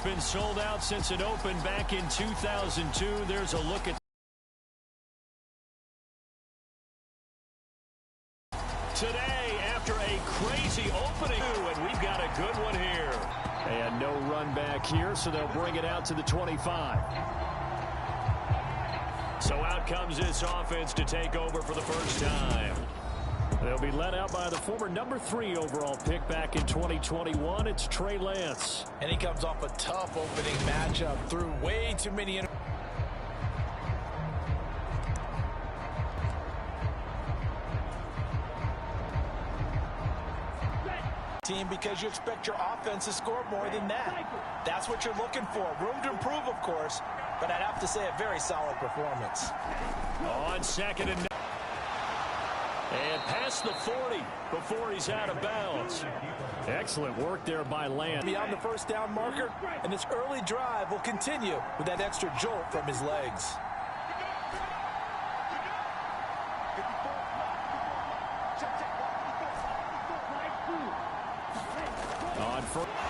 been sold out since it opened back in 2002. There's a look at today after a crazy opening, and we've got a good one here. And no run back here, so they'll bring it out to the 25. So out comes this offense to take over for the first time. They'll be led out by the former number 3 overall pick back in 2021. It's Trey Lance. And he comes off a tough opening matchup, threw way too many team because you expect your offense to score more than that. That's what you're looking for. Room to improve, of course, but I'd have to say a very solid performance. On second and past the 40 before he's out of bounds. Excellent work there by Lance. Beyond the first down marker, and this early drive will continue with that extra jolt from his legs.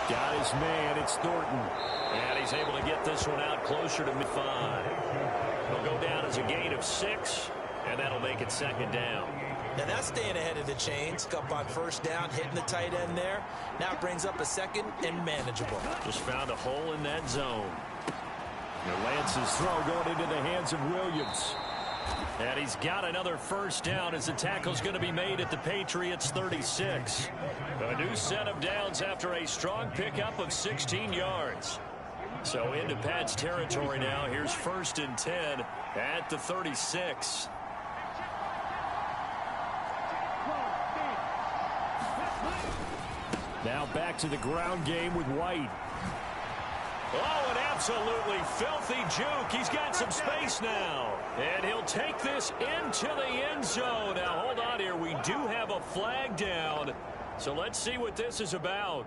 Got his man, it's Thornton. And he's able to get this one out closer to mid-5. He'll go down as a gain of 6, and that'll make it second down. Now that's staying ahead of the chains. Up on first down, hitting the tight end there. Now brings up a second and manageable. Just found a hole in that zone. Now Lance's throw going into the hands of Williams. And he's got another first down as the tackle's going to be made at the Patriots 36. A new set of downs after a strong pickup of 16 yards. So into Pat's territory now. Here's first and 10 at the 36. Now back to the ground game with White. Oh, an absolutely filthy juke. He's got some space now. And he'll take this into the end zone. Now, hold on here. We do have a flag down. So let's see what this is about.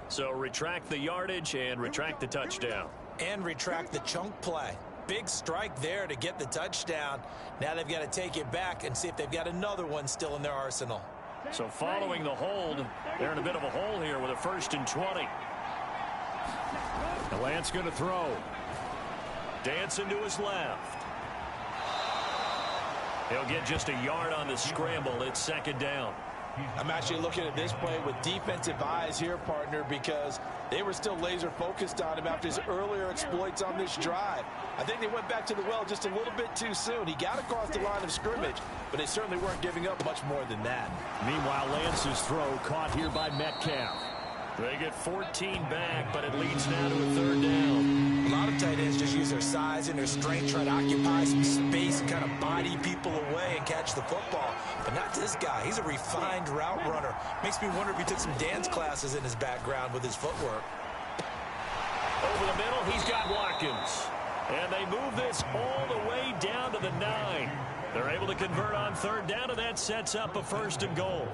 So retract the yardage and retract the touchdown. And retract the chunk play. Big strike there to get the touchdown. Now they've got to take it back and see if they've got another one still in their arsenal. So following the hold, they're in a bit of a hole here with a first and 20. The Lance going to throw. Dancing to his left. He'll get just a yard on the scramble. It's second down. I'm actually looking at this play with defensive eyes here, partner, because they were still laser focused on him after his earlier exploits on this drive. I think they went back to the well just a little bit too soon. He got across the line of scrimmage, but they certainly weren't giving up much more than that. Meanwhile, Lance's throw caught here by Metcalf. They get 14 back, but it leads now to a third down. A lot of tight ends just use their size and their strength, try to occupy some space and kind of body people away and catch the football. But not this guy. He's a refined route runner. Makes me wonder if he took some dance classes in his background with his footwork. Over the middle, he's got Watkins. And they move this all the way down to the 9. They're able to convert on third down, and that sets up a first and goal.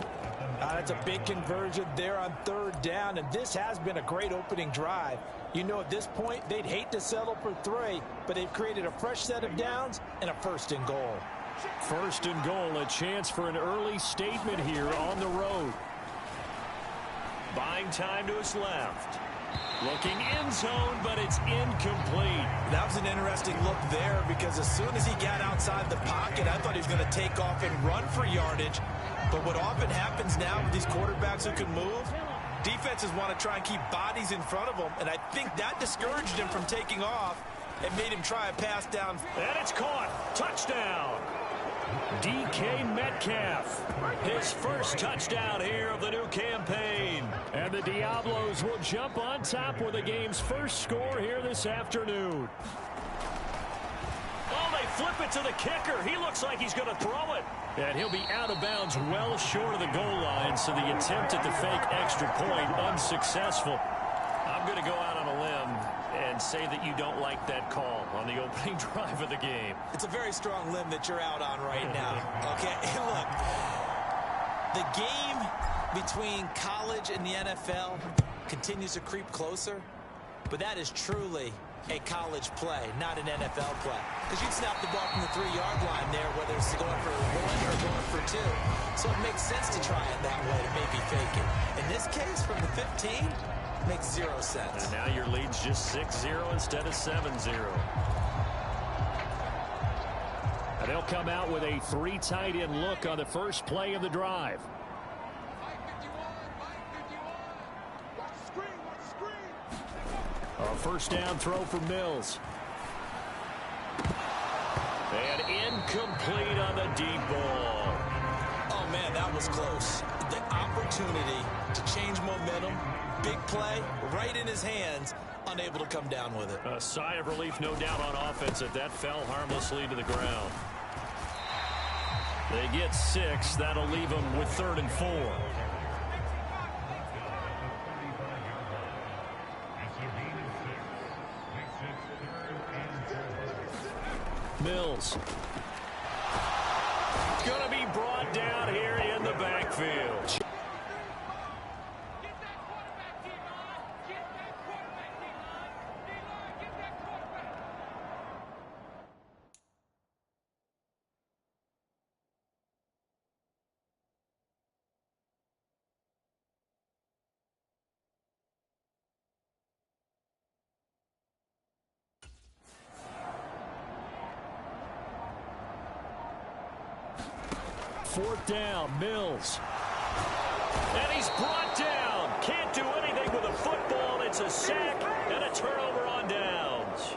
That's a big conversion there on third down, and this has been a great opening drive. You know, at this point, they'd hate to settle for 3, but they've created a fresh set of downs and a first and goal. First and goal, a chance for an early statement here on the road. Buying time to his left. Looking end zone, but it's incomplete. That was an interesting look there because as soon as he got outside the pocket, I thought he was going to take off and run for yardage. But what often happens now with these quarterbacks who can move, defenses want to try and keep bodies in front of them, and I think that discouraged him from taking off and made him try a pass down. And it's caught. Touchdown. DK Metcalf, his first touchdown here of the new campaign. And the Diablos will jump on top with the game's first score here this afternoon. Oh, they flip it to the kicker. He looks like he's going to throw it. And he'll be out of bounds well short of the goal line, so the attempt at the fake extra point unsuccessful. I'm going to go out on a limb and say that you don't like that call on the opening drive of the game. It's a very strong limb that you're out on right now. Okay, look, the game between college and the NFL continues to creep closer, but that is truly a college play, not an NFL play. Because you'd snap the ball from the 3-yard line there, whether it's going for 1 or going for 2. So it makes sense to try it that way to maybe fake it. In this case, from the 15, makes 0 sense. And now your lead's just 6-0 instead of 7-0. And they'll come out with a 3 tight end look on the first play of the drive. A first down throw for Mills. And incomplete on the deep ball. Oh, man, that was close. The opportunity to change momentum, big play, right in his hands, unable to come down with it. A sigh of relief, no doubt, on offense that fell harmlessly to the ground. They get 6. That'll leave them with 3rd and 4. Mills. Going to be brought down here in the backfield. Fourth down, Mills. And he's brought down. Can't do anything with a football. It's a sack and a turnover on downs.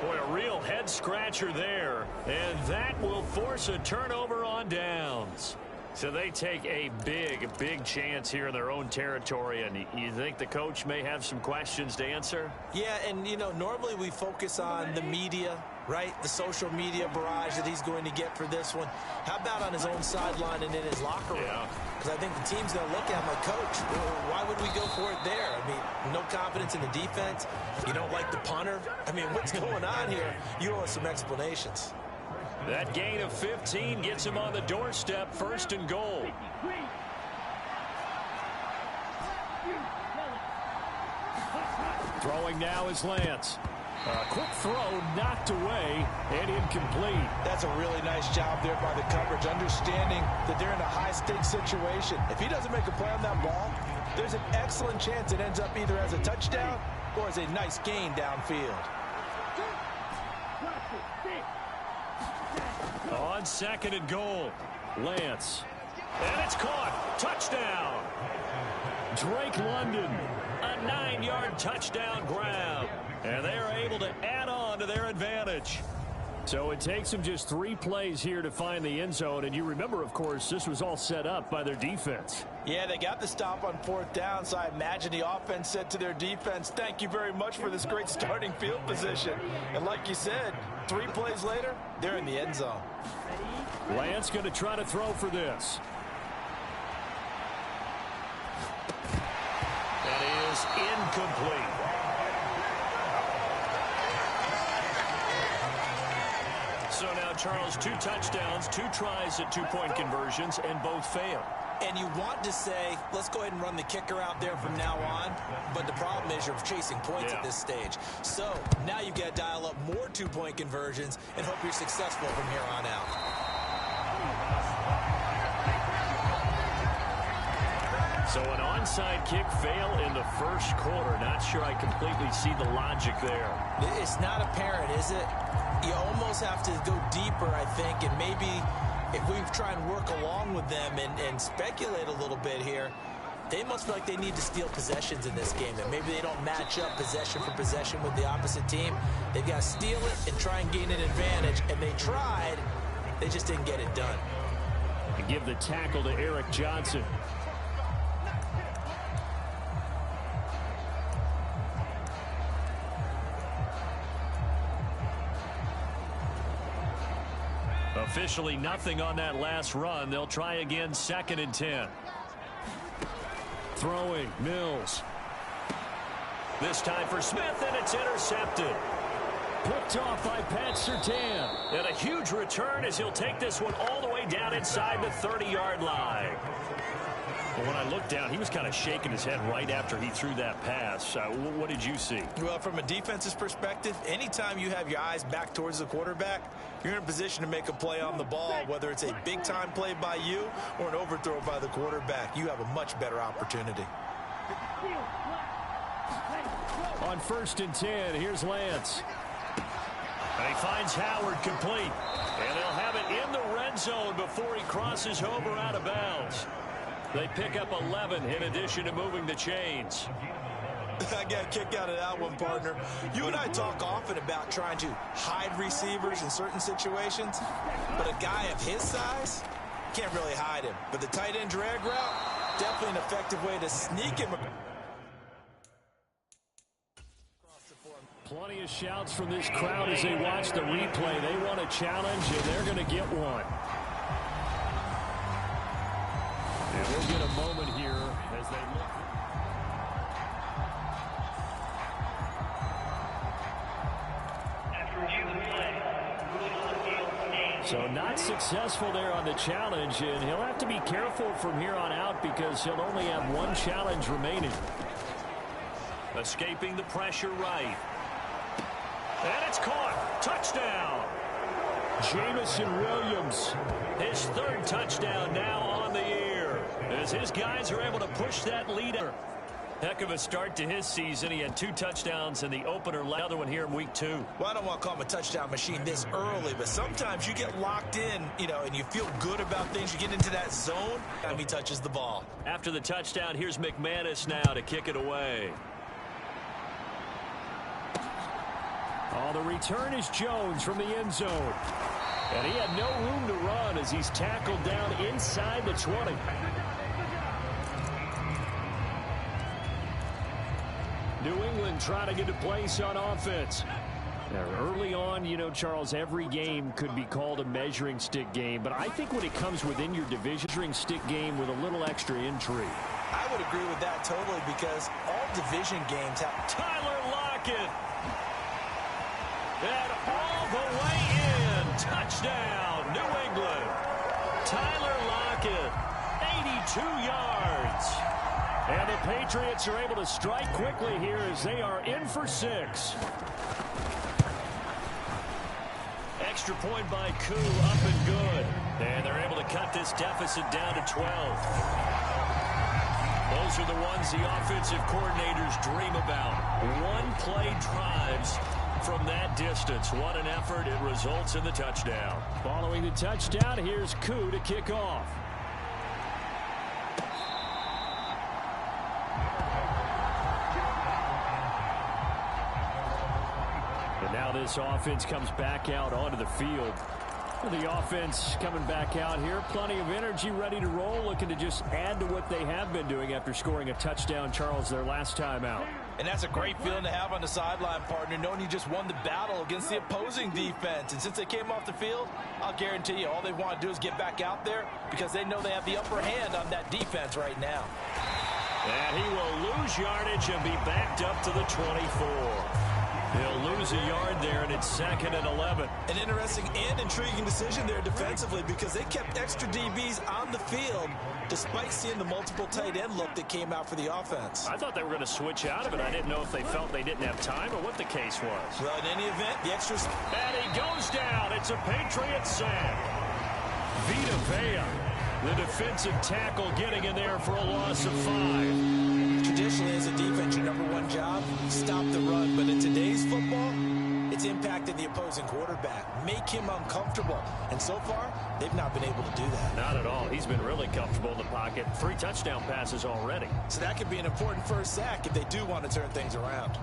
Boy, a real head-scratcher there. And that will force a turnover on downs. So they take a big chance here in their own territory. And you think the coach may have some questions to answer? Yeah, and, you know, normally we focus on the media, right? The social media barrage that he's going to get for this one. How about on his own sideline and in his locker room? Because I think the team's going to look at him like, Coach, why would we go for it there? I mean, no confidence in the defense. You don't like the punter. I mean, what's going on here? You owe us some explanations. That gain of 15 gets him on the doorstep, 1st and goal. Throwing now is Lance. A quick throw knocked away and incomplete. That's a really nice job there by the coverage, understanding that they're in a high-stakes situation. If he doesn't make a play on that ball, there's an excellent chance it ends up either as a touchdown or as a nice gain downfield. On 2nd and goal, Lance. And it's caught. Touchdown. Drake London, a 9-yard touchdown grab. And they are able to add on to their advantage. So it takes them just 3 plays here to find the end zone. And you remember, of course, this was all set up by their defense. Yeah, they got the stop on 4th down, so I imagine the offense said to their defense, thank you very much for this great starting field position. And like you said, 3 plays later, they're in the end zone. Lance going to try to throw for this. That is incomplete. So now, Charles, 2 touchdowns, 2 tries at 2-point conversions, and both fail. And you want to say, let's go ahead and run the kicker out there from now on. But the problem is you're chasing points at this stage. So now you've got to dial up more 2-point conversions and hope you're successful from here on out. So an onside kick fail in the 1st quarter. Not sure I completely see the logic there. It's not apparent, is it? You almost have to go deeper, I think, and maybe if we try and work along with them and speculate a little bit here, they must feel like they need to steal possessions in this game, that maybe they don't match up possession for possession with the opposite team. They've got to steal it and try and gain an advantage, and they tried. They just didn't get it done. And give the tackle to Eric Johnson. Officially nothing on that last run. They'll try again, 2nd and 10. Throwing, Mills. This time for Smith, and it's intercepted. Picked off by Pat Surtain. And a huge return as he'll take this one all the way down inside the 30-yard line. Well, when I looked down, he was kind of shaking his head right after he threw that pass. What did you see? Well, from a defense's perspective, anytime you have your eyes back towards the quarterback, you're in a position to make a play on the ball, whether it's a big-time play by you or an overthrow by the quarterback. You have a much better opportunity. On 1st and 10, here's Lance. And he finds Howard complete. And they'll have it in the red zone before he crosses over out of bounds. They pick up 11 in addition to moving the chains. I got a kick out of that one, partner. You and I talk often about trying to hide receivers in certain situations, but a guy of his size can't really hide him. But the tight end drag route, definitely an effective way to sneak him. Plenty of shouts from this crowd as they watch the replay. They want a challenge, and they're going to get one. And we'll get a moment here as they look. So not successful there on the challenge, and he'll have to be careful from here on out because he'll only have one challenge remaining. Escaping the pressure right. And it's caught. Touchdown. Jamison Williams, his 3rd touchdown now on the year, as his guys are able to push that lead. Heck of a start to his season. He had 2 touchdowns in the opener. Another one here in week 2. Well, I don't want to call him a touchdown machine this early, but sometimes you get locked in, and you feel good about things. You get into that zone, and he touches the ball. After the touchdown, here's McManus now to kick it away. Oh, the return is Jones from the end zone. And he had no room to run as he's tackled down inside the 20. New England trying to get a place on offense. Now, early on, Charles, every game could be called a measuring stick game. But I think when it comes within your division, measuring stick game with a little extra intrigue. I would agree with that totally because all division games have... Tyler Lockett. And all the way in. Touchdown, New England. Tyler Lockett, 82 yards. And the Patriots are able to strike quickly here as they are in for 6. Extra point by Koo, up and good. And they're able to cut this deficit down to 12. Those are the ones the offensive coordinators dream about. One-play drives from that distance. What an effort. It results in the touchdown. Following the touchdown, here's Koo to kick off. And now this offense comes back out onto the field. The offense coming back out here. Plenty of energy, ready to roll, looking to just add to what they have been doing after scoring a touchdown, Charles, their last time out. And that's a great feeling to have on the sideline, partner, knowing you just won the battle against the opposing defense. And since they came off the field, I'll guarantee you all they want to do is get back out there because they know they have the upper hand on that defense right now. And he will lose yardage and be backed up to the 24. He'll lose a yard there, and it's 2nd and 11. An interesting and intriguing decision there defensively because they kept extra DBs on the field despite seeing the multiple tight end look that came out for the offense. I thought they were going to switch out of it. I didn't know if they felt they didn't have time or what the case was. Well, in any event, the extras... And he goes down. It's a Patriot sack. Vita Vea, the defensive tackle, getting in there for a loss of 5. Traditionally, as a defense, your #1 job, stop the run. But in today's football, it's impacted the opposing quarterback. Make him uncomfortable. And so far, they've not been able to do that. Not at all. He's been really comfortable in the pocket. 3 touchdown passes already. So that could be an important first sack if they do want to turn things around.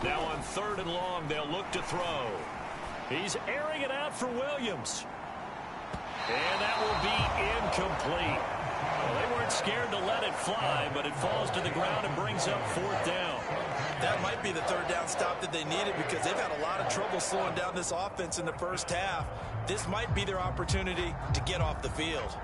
Now on 3rd and long, they'll look to throw. He's airing it out for Williams. And that will be incomplete. Well, they weren't scared to let it fly, but it falls to the ground and brings up 4th down. That might be the 3rd down stop that they needed because they've had a lot of trouble slowing down this offense in the first half. This might be their opportunity to get off the field.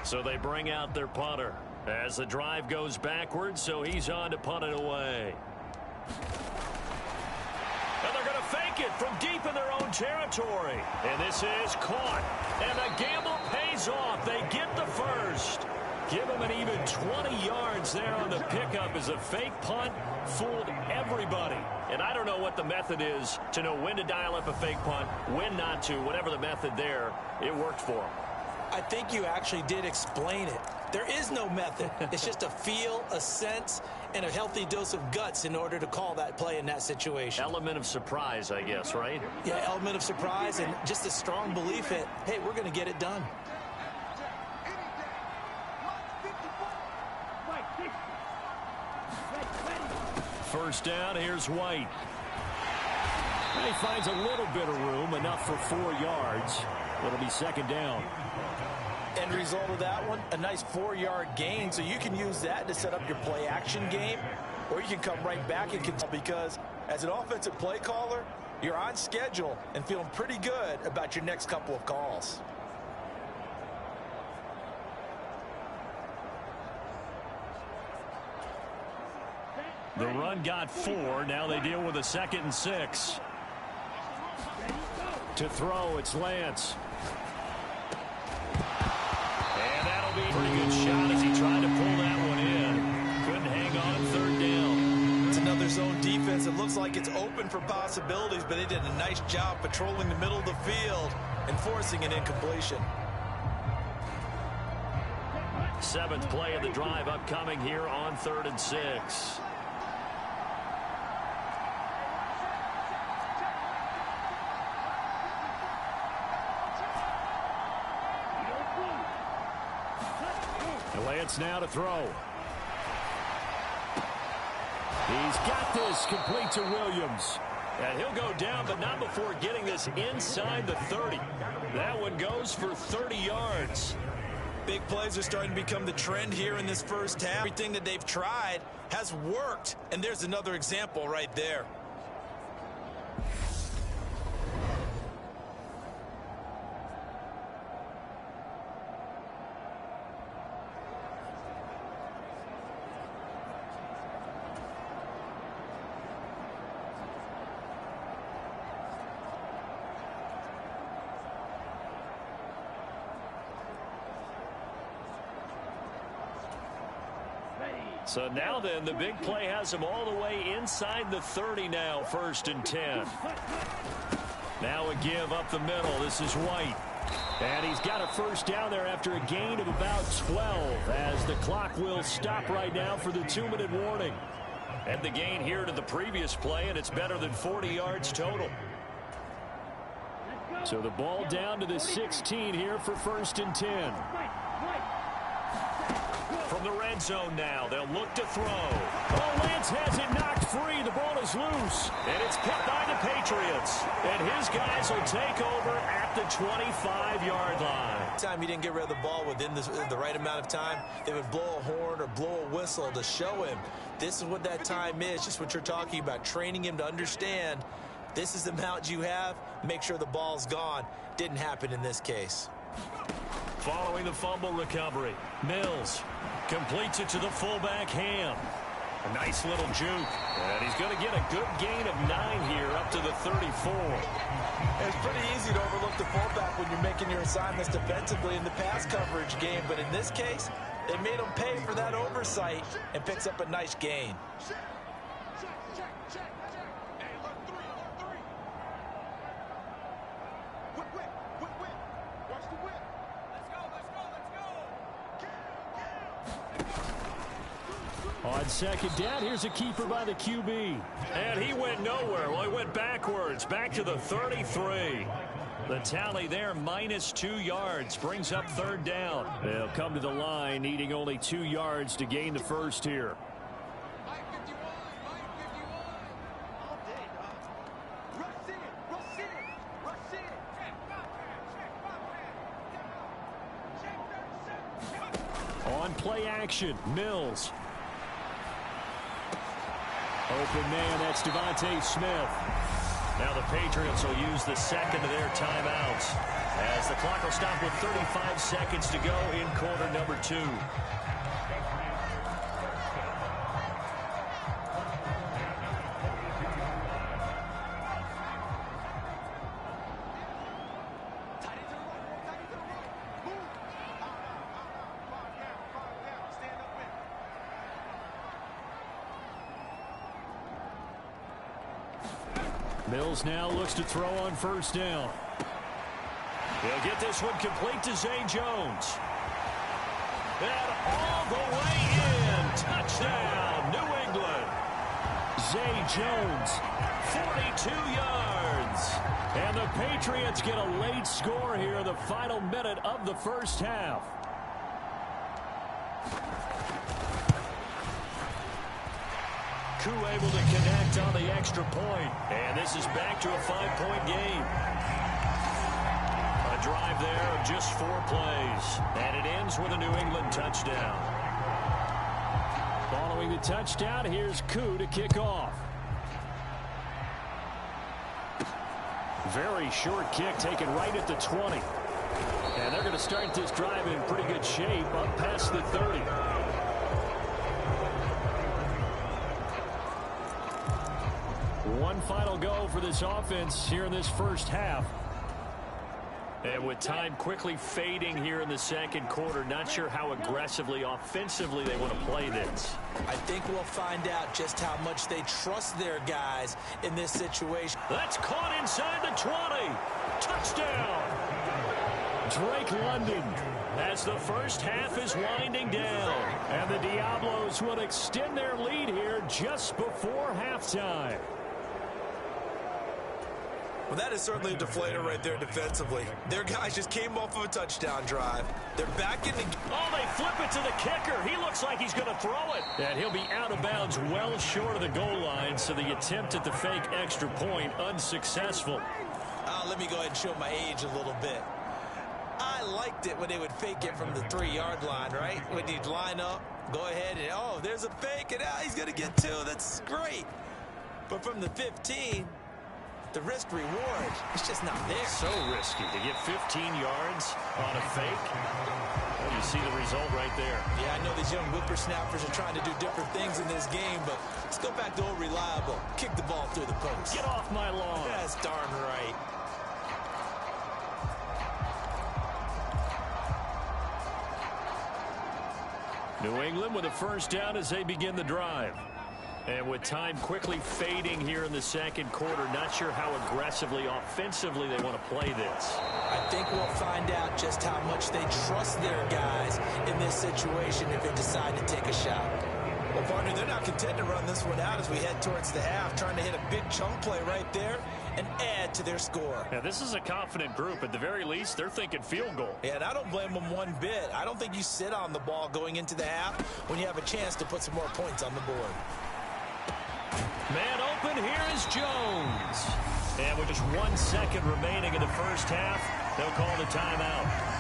So they bring out their punter as the drive goes backwards, so he's on to punt it away. And they're going to fake it from deep in their own territory. And this is caught. And the gamble pays off. They get the first. Give them an even 20 yards there on the pickup as a fake punt fooled everybody. And I don't know what the method is to know when to dial up a fake punt, when not to. Whatever the method there, it worked for them. I think you actually did explain it. There is no method. It's just a feel, a sense, and a healthy dose of guts in order to call that play in that situation. Element of surprise, I guess, right? Yeah, element of surprise and just a strong belief that, hey, we're going to get it done. First down, here's White. And he finds a little bit of room, enough for 4 yards. It'll be second down. End result of that one, a nice 4-yard gain, so you can use that to set up your play action game, or you can come right back and control, because as an offensive play caller, you're on schedule and feeling pretty good about your next couple of calls. The run got 4. Now they deal with a 2nd and 6. To throw, it's Lance. And that'll be a pretty good shot as he tried to pull that one in. Couldn't hang on 3rd down. It's another zone defense. It looks like it's open for possibilities, but they did a nice job patrolling the middle of the field and forcing an incompletion. 7th play of the drive upcoming here on 3rd and 6. Lance now to throw. He's got this complete to Williams. And he'll go down, but not before getting this inside the 30. That one goes for 30 yards. Big plays are starting to become the trend here in this first half. Everything that they've tried has worked, and there's another example right there. So now then, the big play has him all the way inside the 30 now, 1st and 10. Now a give up the middle. This is White. And he's got a first down there after a gain of about 12 as the clock will stop right now for the 2-minute warning. And the gain here to the previous play, and it's better than 40 yards total. So the ball down to the 16 here for 1st and 10. From the red zone now, they'll look to throw. Oh, Lance has it knocked free. The ball is loose, and it's picked by the Patriots. And his guys will take over at the 25-yard line. Time he didn't get rid of the ball within the right amount of time, they would blow a horn or blow a whistle to show him this is what that time is, just what you're talking about, training him to understand this is the amount you have, make sure the ball's gone. Didn't happen in this case. Following the fumble recovery, Mills completes it to the fullback, Ham. A nice little juke. And he's going to get a good gain of 9 here up to the 34. It's pretty easy to overlook the fullback when you're making your assignments defensively in the pass coverage game. But in this case, they made him pay for that oversight and picks up a nice gain. On 2nd down, here's a keeper by the QB. And he went nowhere. Well, he went backwards, back to the 33. The tally there, -2 yards, brings up 3rd down. They'll come to the line, needing only 2 yards to gain the first here. On play action, Mills. Open man, that's Devontae Smith. Now the Patriots will use the 2nd of their timeouts as the The clock will stop with 35 seconds to go in quarter number 2. Mills now looks to throw on first down. He'll get this one complete to Zay Jones. And all the way in. Touchdown, New England. Zay Jones, 42 yards. And the Patriots get a late score here in the final minute of the first half. Koo able to connect on the extra point. And this is back to a 5-point game. A drive there of just 4 plays. And it ends with a New England touchdown. Following the touchdown, here's Koo to kick off. Very short kick taken right at the 20. And they're going to start this drive in pretty good shape up past the 30. One final go for this offense here in this first half. And with time quickly fading here in the second quarter, not sure how aggressively, offensively they want to play this. I think we'll find out just how much they trust their guys in this situation. That's caught inside the 20. Touchdown. Drake London as the first half is winding down. And the Diablos will extend their lead here just before halftime. Well, that is certainly a deflator right there defensively. Their guys just came off of a touchdown drive. They're back in the... Oh, they flip it to the kicker. He looks like he's going to throw it. And he'll be out of bounds well short of the goal line, so the attempt at the fake extra point unsuccessful. Let me go ahead and show my age a little bit. I liked it when they would fake it from the 3-yard line, right? When you'd line up, go ahead and, oh, there's a fake, and he's going to get 2. That's great. But from the 15... the risk reward, it's just not there. So risky to get 15 yards on a fake. Well, you see the result right there. Yeah, I know these young whippersnappers are trying to do different things in this game, but let's go back to old reliable. Kick the ball through the post. Get off my lawn. That's darn right. New England with a first down as they begin the drive. And with time quickly fading here in the second quarter, not sure how aggressively, offensively they want to play this. I think we'll find out just how much they trust their guys in this situation if they decide to take a shot. Well, partner, they're not content to run this one out as we head towards the half, trying to hit a big chunk play right there and add to their score. Now, this is a confident group. At the very least, they're thinking field goal. Yeah, and I don't blame them one bit. I don't think you sit on the ball going into the half when you have a chance to put some more points on the board. Man open, here is Jones. And with just 1 second remaining in the first half, they'll call the timeout.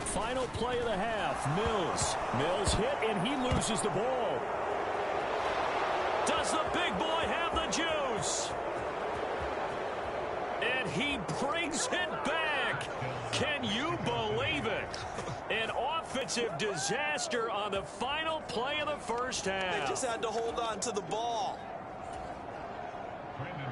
Final play of the half, Mills. Mills hit, and he loses the ball. Does the big boy have the juice? And he brings it back. Can you believe it? An offensive disaster on the final play of the first half. They just had to hold on to the ball.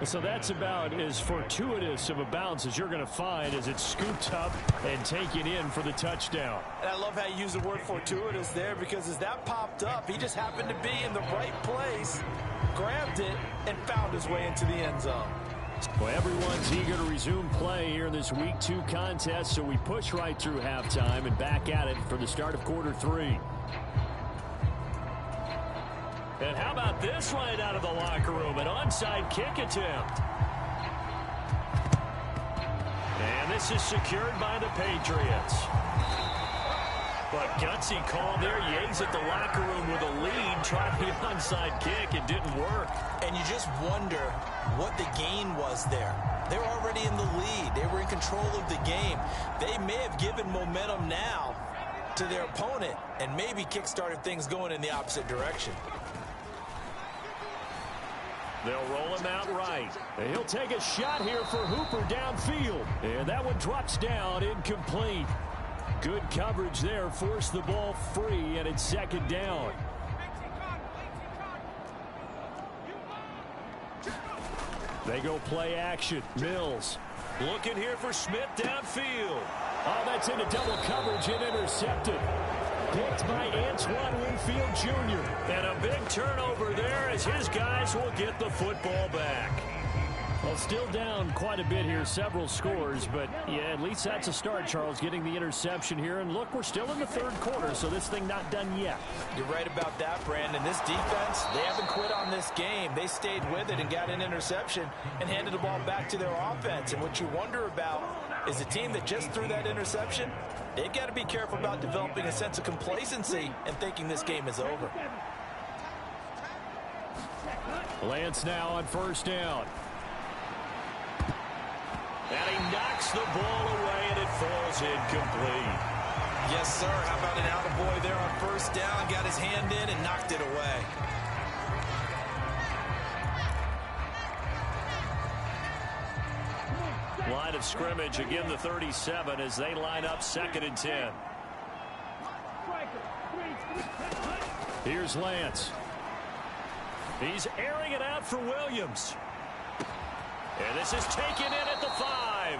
So that's about as fortuitous of a bounce as you're going to find as it's scooped up and taken in for the touchdown. And I love how you use the word fortuitous there, because as that popped up, he just happened to be in the right place, grabbed it, and found his way into the end zone. Well, everyone's eager to resume play here in this Week 2 contest, so we push right through halftime and back at it for the start of quarter 3. And how about this right out of the locker room? An onside kick attempt. And this is secured by the Patriots. But gutsy call there. Yates at the locker room with a lead. Tried the onside kick. It didn't work. And you just wonder what the gain was there. They're already in the lead. They were in control of the game. They may have given momentum now to their opponent and maybe kick-started things going in the opposite direction. They'll roll him out right. And he'll take a shot here for Hooper downfield. And that one drops down, incomplete. Good coverage there. Forced the ball free, and it's second down. They go play action. Mills looking here for Smith downfield. Oh, that's into double coverage and intercepted. Picked by Antoine Winfield Jr. And a big turnover there as his guys will get the football back. Well, still down quite a bit here, several scores, but yeah, at least that's a start, Charles, getting the interception here. And look, we're still in the third quarter, so this thing not done yet. You're right about that, Brandon. This defense, they haven't quit on this game. They stayed with it and got an interception and handed the ball back to their offense. And what you wonder about is a team that just threw that interception, they've got to be careful about developing a sense of complacency and thinking this game is over. Lance now on first down. And he knocks the ball away, and it falls incomplete. Yes, sir. How about an attaboy there on first down? Got his hand in and knocked it away. Line of scrimmage, again the 37 as they line up 2nd and 10. Here's Lance. He's airing it out for Williams. And this is taken in at the 5.